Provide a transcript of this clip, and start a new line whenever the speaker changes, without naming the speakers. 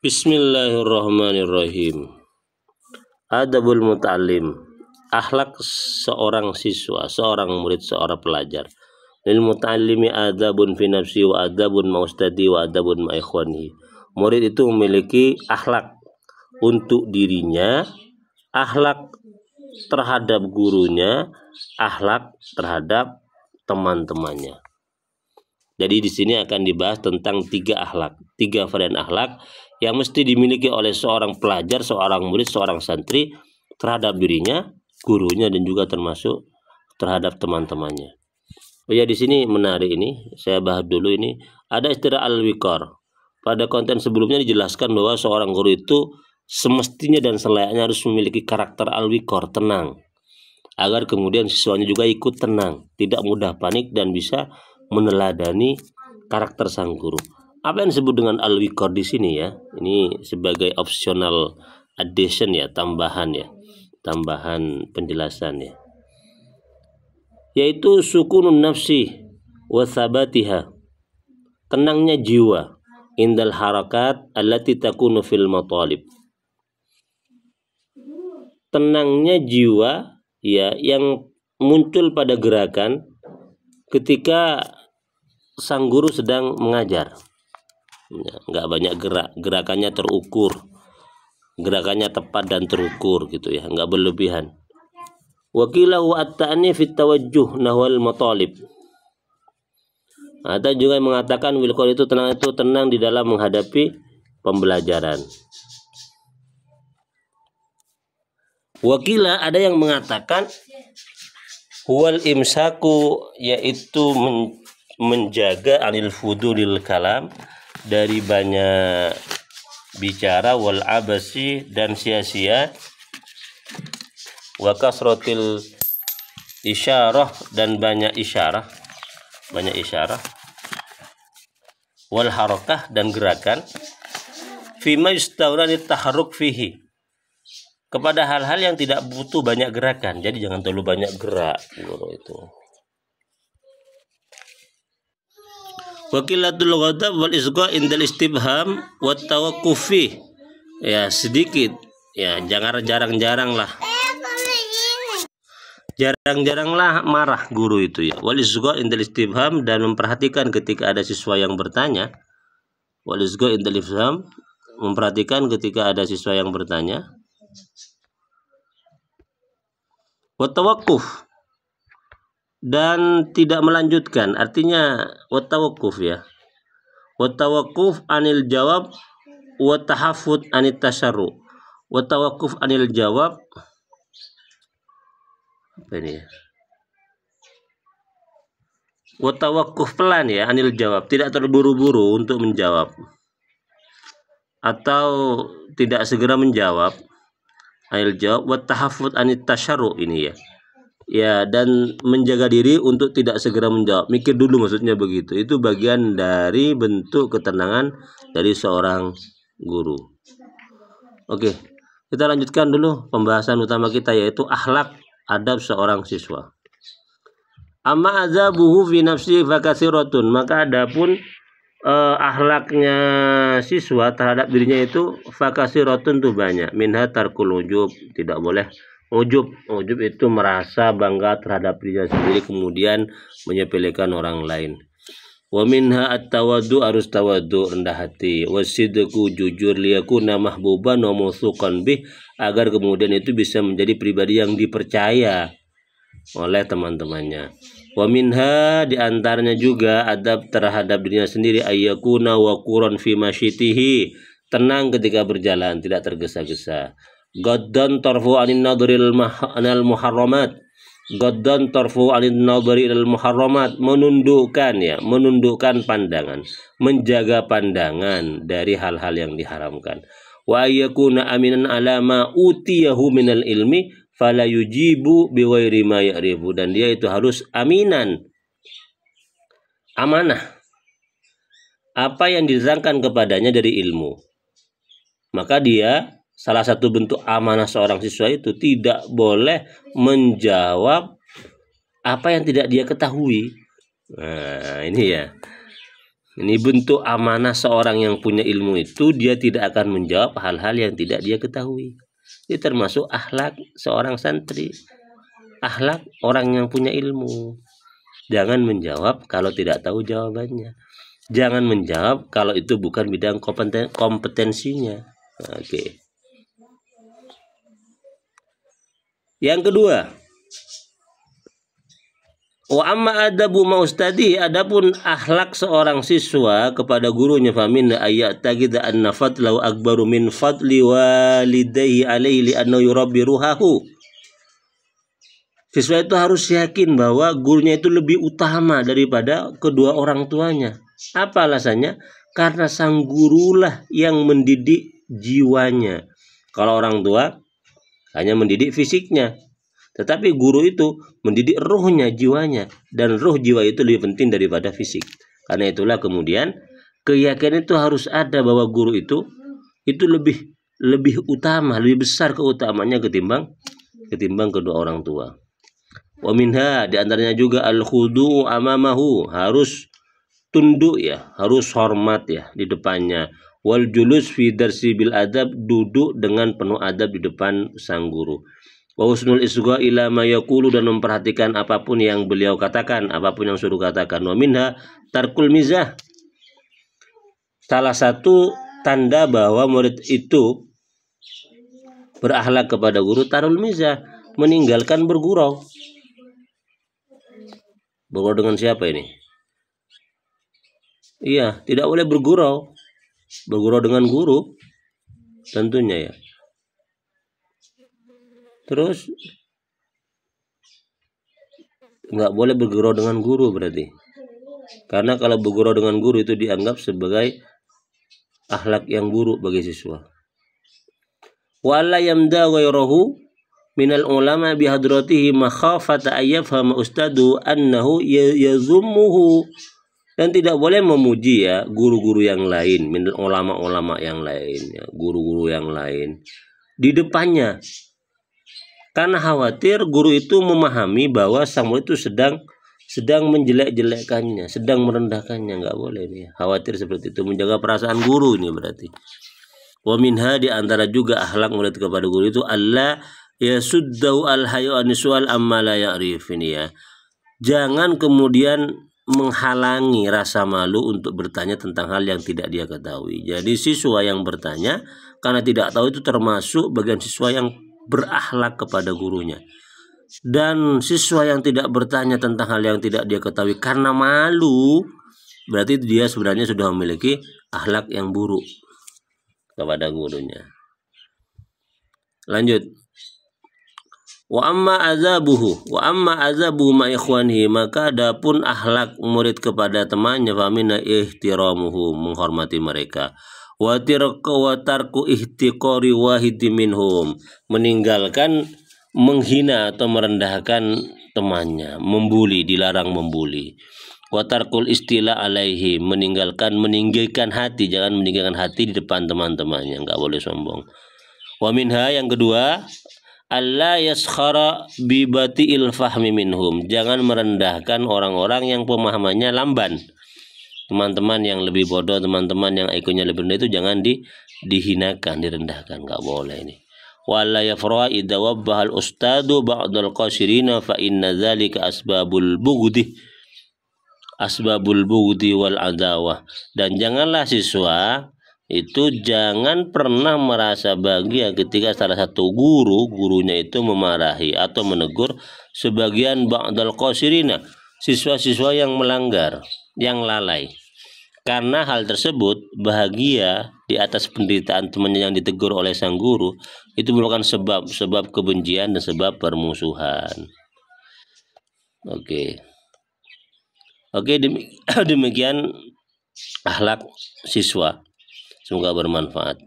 Bismillahirrahmanirrahim. Adabul muta'allim. Akhlak seorang siswa, seorang murid, seorang pelajar. Lil muta'allimi adabun fi nafsi wa adabun ma ustadi wa adabun ma ikhwanihi. Murid itu memiliki akhlak untuk dirinya, akhlak terhadap gurunya, akhlak terhadap teman-temannya. Jadi di sini akan dibahas tentang tiga varian akhlak yang mesti dimiliki oleh seorang pelajar, seorang murid, seorang santri terhadap dirinya, gurunya, dan juga termasuk terhadap teman-temannya. Oh ya, di sini menarik ini, saya bahas dulu ini. Ada istilah al-wiqar. Pada konten sebelumnya dijelaskan bahwa seorang guru itu semestinya dan selayaknya harus memiliki karakter al-wiqar, tenang, agar kemudian siswanya juga ikut tenang, tidak mudah panik dan bisa meneladani karakter sang guru. Apa yang disebut dengan al-wiqar di sini ya? Ini sebagai optional addition ya, tambahan penjelasan ya. Yaitu sukunun nafsi wa thabatiha. Tenangnya jiwa indal harakat allati takunu fil matalib. Tenangnya jiwa ya yang muncul pada gerakan ketika sang guru sedang mengajar. Nggak banyak gerak, gerakannya terukur, gerakannya tepat dan terukur gitu ya, nggak berlebihan. Wakilahu at-ta'ni fit tawajjuh nahwal matalib. Ada juga yang mengatakan wilqar itu tenang di dalam menghadapi pembelajaran. Wakila ada yang mengatakan huwal imsaku, yaitu menjaga anil fudulil kalam, dari banyak bicara, wal abasi, dan sia-sia, wa kasratil isyarah, dan banyak isyarah, wal harakah, dan gerakan, fima yustawrani taharruk fihi, kepada hal-hal yang tidak butuh banyak gerakan. Jadi jangan terlalu banyak gerak guru itu. Wakilatul ghadab wal isqa indal istibham wa tawaqqufi. Ya, sedikit. Ya, jarang-jarang lah. Jarang-jaranglah marah guru itu ya. Wal isqa indal istibham, dan memperhatikan ketika ada siswa yang bertanya. Wal isqa indal istibham, memperhatikan ketika ada siswa yang bertanya. Wa tawaqquf, dan tidak melanjutkan, artinya watawakuf ya, watawakuf anil jawab, watahafud anit tasarru, watawakuf anil jawab, apa ini ya, watawakuf pelan ya, anil jawab, tidak terburu-buru untuk menjawab atau tidak segera menjawab, anil jawab, watahafud anit tasarru ini ya, dan menjaga diri untuk tidak segera menjawab, mikir dulu, maksudnya begitu. Itu bagian dari bentuk ketenangan dari seorang guru. Oke, kita lanjutkan dulu pembahasan utama kita, yaitu akhlak adab seorang siswa. Amma azabuhu fi nafsi fakathiratun, maka adapun akhlaknya siswa terhadap dirinya itu fakathiratun, tuh banyak. Minha tarkul ujub, tidak boleh ujub itu merasa bangga terhadap dirinya sendiri kemudian menyepelekan orang lain. Wa minha at-tawaddu, harus tawaddu, rendah hati. Wasidqu, jujur, liyakuna mahbuban wa mawthuqan bih, agar kemudian itu bisa menjadi pribadi yang dipercaya oleh teman-temannya. Wa minha, diantaranya juga adab terhadap dirinya sendiri, ayyakuna waquran fi masyitihi, tenang ketika berjalan, tidak tergesa-gesa. Gaddan tarfu anin nadril muharramat, gaddan tarfu anin nadril muharramat, menundukkan pandangan, menjaga pandangan dari hal-hal yang diharamkan. Wa ayyakuna aminan ala ma utiyahu minal ilmi fala yujibu bighairi ma ya'rifu, dan dia itu harus aminan, amanah apa yang ditentangkan kepadanya dari ilmu. Maka dia, salah satu bentuk amanah seorang siswa itu tidak boleh menjawab apa yang tidak dia ketahui. Nah, ini ya. Ini bentuk amanah seorang yang punya ilmu itu, dia tidak akan menjawab hal-hal yang tidak dia ketahui. Ini termasuk akhlak seorang santri, akhlak orang yang punya ilmu. Jangan menjawab kalau tidak tahu jawabannya. Jangan menjawab kalau itu bukan bidang kompetensinya. Oke. Yang kedua, wa amma adabu maustadi, adapun akhlak seorang siswa kepada gurunya, famin ayat tagida anna fadlahu akbaru min fadli walidayhi alaihi li annahu yurabbi ruhahu. Siswa itu harus yakin bahwa gurunya itu lebih utama daripada kedua orang tuanya. Apa alasannya? Karena sang gurulah yang mendidik jiwanya. Kalau orang tua hanya mendidik fisiknya, tetapi guru itu mendidik ruhnya, jiwanya. Dan ruh jiwa itu lebih penting daripada fisik. Karena itulah kemudian keyakinan itu harus ada bahwa guru itu lebih utama, lebih besar keutamanya ketimbang kedua orang tua. Wa minha, diantaranya juga al-khudu amamahu, harus tunduk ya, harus hormat ya di depannya. Wal julus fi darsi bil adab, duduk dengan penuh adab di depan sang guru. Wa husnul isgha ila ma yaqulu, dan memperhatikan apapun yang beliau katakan, apapun yang suruh katakan. Wa minha tarkul mizah, salah satu tanda bahwa murid itu berakhlak kepada guru, tarul mizah, meninggalkan bergurau. Bergurau dengan siapa ini? Iya, tidak boleh bergurau. Bergurau dengan guru tentunya ya. Terus nggak boleh bergurau dengan guru berarti. Karena kalau bergurau dengan guru itu dianggap sebagai akhlak yang buruk bagi siswa. Wa la yamda ghairahu minal ulama bihadratihi makhafata ayyafhama ustadu annahu yazummuhu, dan tidak boleh memuji ya guru-guru yang lain, minal ulama-ulama yang lain ya, guru-guru yang lain di depannya, karena khawatir guru itu memahami bahwa sang murid itu sedang menjelek-jelekkannya, sedang merendahkannya. Nggak boleh nih, khawatir seperti itu, menjaga perasaan guru ini berarti. Wa minha, di antara juga akhlak murid kepada guru itu Allah yasuddahu al-hayu anisual amma la ya'rif, ini ya. Jangan kemudian menghalangi rasa malu untuk bertanya tentang hal yang tidak dia ketahui. Jadi siswa yang bertanya karena tidak tahu itu termasuk bagian siswa yang berakhlak kepada gurunya. Dan siswa yang tidak bertanya tentang hal yang tidak dia ketahui karena malu, berarti dia sebenarnya sudah memiliki akhlak yang buruk kepada gurunya. Lanjut. Wa amma azabuhu ma ikhwanihi, maka adapun akhlak murid kepada temannya, famina ihtiramuhu, menghormati mereka. Wa tarku ihtiqari wahidi minhum, meninggalkan menghina atau merendahkan temannya, membuli, dilarang membuli. Wa tarkul istila alaihi, meninggikan hati, jangan meninggikan hati di depan teman-temannya, enggak boleh sombong. Wa minha, yang kedua, Allah yaskhara bibati'il fahmi minhum, jangan merendahkan orang-orang yang pemahamannya lamban. Teman-teman yang lebih bodoh, teman-teman yang IQ-nya lebih rendah itu jangan dihinakan, direndahkan, nggak boleh ini. Wala yafra idza wabbahal ustadu ba'dal qasirina fa inna dzalika asbabul bughdi wal adawah, dan janganlah siswa itu jangan pernah merasa bahagia ketika salah satu gurunya itu memarahi atau menegur sebagian ba'dal qasirina, siswa-siswa yang melanggar, yang lalai. Karena hal tersebut, bahagia di atas penderitaan temannya yang ditegur oleh sang guru itu merupakan sebab kebencian dan sebab permusuhan. Oke, demikian akhlak siswa. Semoga bermanfaat.